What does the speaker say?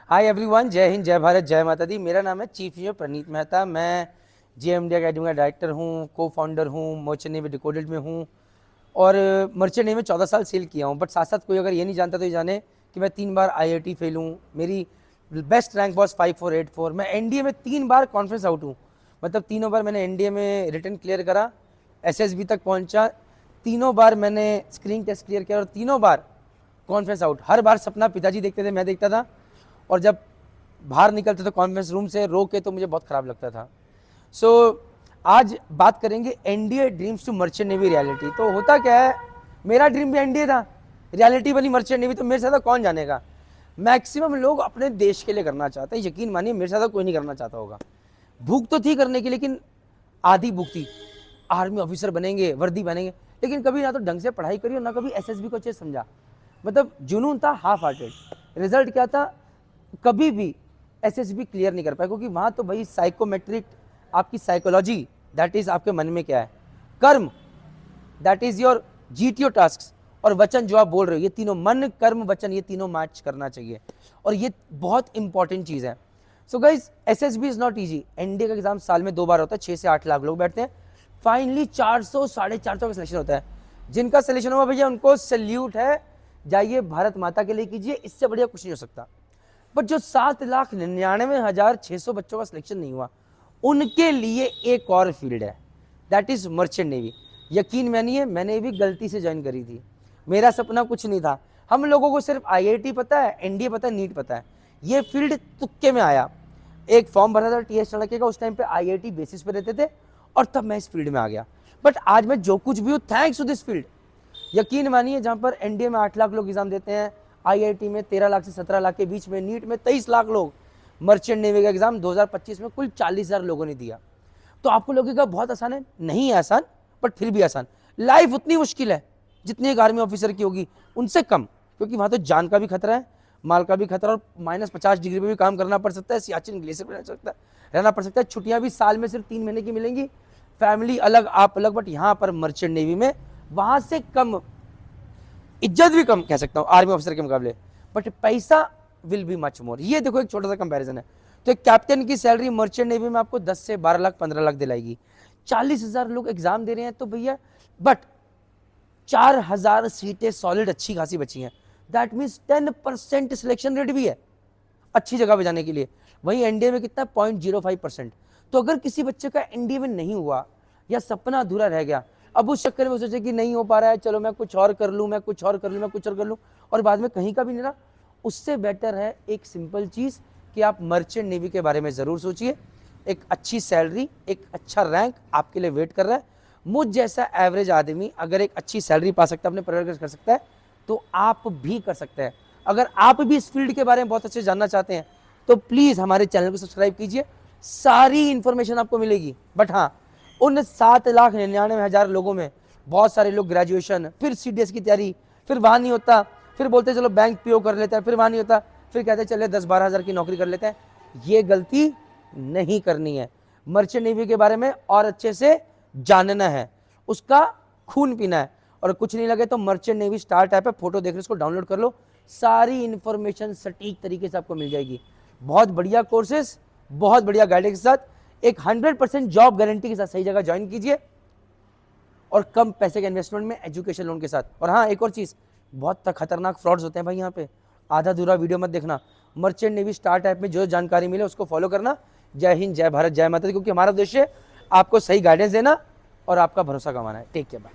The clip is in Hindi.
हाय एवरीवन, जय हिंद, जय भारत, जय माता दी। मेरा नाम है चीफ इंजीनियर प्रणीत मेहता। मैं जेएमडी अकेडमी का डायरेक्टर हूँ, को फाउंडर हूँ, मर्चेंट नेवी डिकोडेड में हूँ और मर्चेंट नेवी में 14 साल सेल किया हूँ। बट साथ साथ कोई अगर ये नहीं जानता तो ये जाने कि मैं 3 बार IIT फेल हूँ। मेरी बेस्ट रैंक बॉस 5484। मैं NDA में 3 बार कॉन्फ्रेंस आउट हूँ, मतलब तीनों बार मैंने NDA में रिटर्न क्लियर करा, SSB तक पहुँचा, तीनों बार मैंने स्क्रीनिंग टेस्ट क्लियर किया और तीनों बार कॉन्फ्रेंस आउट। हर बार सपना पिताजी देखते थे, मैं देखता था, और जब बाहर निकलते थे कॉन्फ्रेंस रूम से रो के तो मुझे बहुत ख़राब लगता था। आज बात करेंगे NDA dreams to merchant navy reality. तो होता क्या है, मेरा ड्रीम भी NDA था, रियलिटी बनी मर्चेंट नेवी, तो मेरे साथ कौन जानेगा। मैक्सिमम लोग अपने देश के लिए करना चाहते हैं, यकीन मानिए मेरे साथ कोई नहीं करना चाहता होगा। भूख तो थी करने की, लेकिन आधी भूख थी। आर्मी ऑफिसर बनेंगे, वर्दी बनेंगे, लेकिन कभी ना तो ढंग से पढ़ाई करी और ना कभी SSB को अच्छे समझा। मतलब जुनून था हाफ हार्टेड। रिजल्ट क्या था, कभी भी SSB क्लियर नहीं कर पाए, क्योंकि वहां तो भाई साइकोमेट्रिक, आपकी साइकोलॉजी, दैट इज आपके मन में क्या है, कर्म, that is your GTO task, और वचन जो आप बोल रहे हो, ये तीनों, मन कर्म वचन, ये तीनों मैच करना चाहिए, और ये बहुत इंपॉर्टेंट चीज है। So guys, SSB is not easy. NDA का एग्जाम साल में 2 बार होता है, 6 से 8 लाख लोग बैठते हैं, फाइनली 400 450 का सिलेक्शन होता है। जिनका सिलेक्शन हुआ भैया उनको सैल्यूट है, जाइए भारत माता के लिए कीजिए, इससे बढ़िया कुछ नहीं हो सकता। बट जो 7,99,600 बच्चों का सिलेक्शन नहीं हुआ, उनके लिए एक और फील्ड है, दैट इज मर्चेंट नेवी। यकीन मानिए मैंने भी गलती से ज्वाइन करी थी, मेरा सपना कुछ नहीं था। हम लोगों को सिर्फ IIT पता है, NDA पता है, नीट पता है। ये फील्ड तुक्के में आया, एक फॉर्म भरा था TS लड़के का, उस टाइम पे IIT बेसिस पे रहते थे, और तब मैं इस फील्ड में आ गया। बट आज मैं जो कुछ भी हूँ थैंक्स टू दिस फील्ड। यकीन मानिए, जहां पर NDA में 8 लाख लोग एग्जाम देते हैं, IIT में 13 लाख से 17 लाख के बीच में, नीट में 23 लाख लोग, मर्चेंट नेवी का एग्जाम 2025 में कुल 40,000 लोगों ने दिया। तो आपको लगेगा बहुत आसान है, नहीं है आसान, बट फिर भी आसान। लाइफ उतनी मुश्किल है जितनी एक आर्मी ऑफिसर की होगी, उनसे कम, क्योंकि वहां तो जान का भी खतरा है, माल का भी खतरा, और -50 डिग्री पे भी काम करना पड़ सकता है, सियाचिन ग्लेशियर पे रहना पड़ सकता है, छुट्टियां भी साल में सिर्फ 3 महीने की मिलेंगी, फैमिली अलग, आप अलग। बट यहाँ पर मर्चेंट नेवी में वहां से कम, इज्जत भी कम कह सकता हूँ आर्मी ऑफिसर के मुकाबले, बट पैसा विल बी मच मोर। ये देखो एक छोटा सा कंपैरिजन है। तो एक कैप्टन की सैलरी मर्चेंट नेवी में आपको 10 से 12 लाख 15 लाख दिलाएगी। 40,000 लोग एग्जाम दे रहे हैं तो भैया, बट 4,000 सीटें सॉलिड अच्छी खासी बची हैं, दैट मीन्स 10% सिलेक्शन रेट भी है अच्छी जगह पे जाने के लिए। वहीं NDA में कितना, 0.05%। तो अगर किसी बच्चे का NDA में नहीं हुआ या सपना अधूरा रह गया, अब उस चक्कर में सोचे कि नहीं हो पा रहा है, चलो मैं कुछ और कर लूँ, मैं कुछ और कर लूँ, मैं कुछ और कर लूँ, और बाद में कहीं का भी नहीं रहा, उससे बेटर है एक सिंपल चीज़ कि आप मर्चेंट नेवी के बारे में ज़रूर सोचिए। एक अच्छी सैलरी, एक अच्छा रैंक आपके लिए वेट कर रहा है। मुझ जैसा एवरेज आदमी अगर एक अच्छी सैलरी पा सकता है, अपने प्रोग्रेस कर सकता है, तो आप भी कर सकते हैं। अगर आप भी इस फील्ड के बारे में बहुत अच्छे जानना चाहते हैं तो प्लीज़ हमारे चैनल को सब्सक्राइब कीजिए, सारी इंफॉर्मेशन आपको मिलेगी। बट हाँ, उन 7,99,000 लोगों में बहुत सारे लोग ग्रेजुएशन, फिर CDS की तैयारी, फिर वहाँ नहीं होता, फिर बोलते चलो बैंक PO कर लेते हैं, फिर वहाँ नहीं होता, फिर कहते चले 10-12 हज़ार की नौकरी कर लेते हैं। ये गलती नहीं करनी है। मर्चेंट नेवी के बारे में और अच्छे से जानना है, उसका खून पीना है, और कुछ नहीं लगे तो मर्चेंट नेवी स्टार ऐप है, फोटो देख रहे उसको डाउनलोड कर लो, सारी इंफॉर्मेशन सटीक तरीके से आपको मिल जाएगी। बहुत बढ़िया कोर्सेस, बहुत बढ़िया गाइडेंस के साथ, एक 100% जॉब गारंटी के साथ सही जगह ज्वाइन कीजिए, और कम पैसे के इन्वेस्टमेंट में एजुकेशन लोन के साथ। और हाँ, एक और चीज़, बहुत खतरनाक फ्रॉड्स होते हैं भाई यहाँ पे, आधा अधूरा वीडियो मत देखना। मर्चेंट नेवी स्टार ऐप में जो जानकारी मिले उसको फॉलो करना। जय हिंद, जय भारत, जय माता दी, क्योंकि हमारा उद्देश्य आपको सही गाइडेंस देना और आपका भरोसा कमाना है। Take care, bye.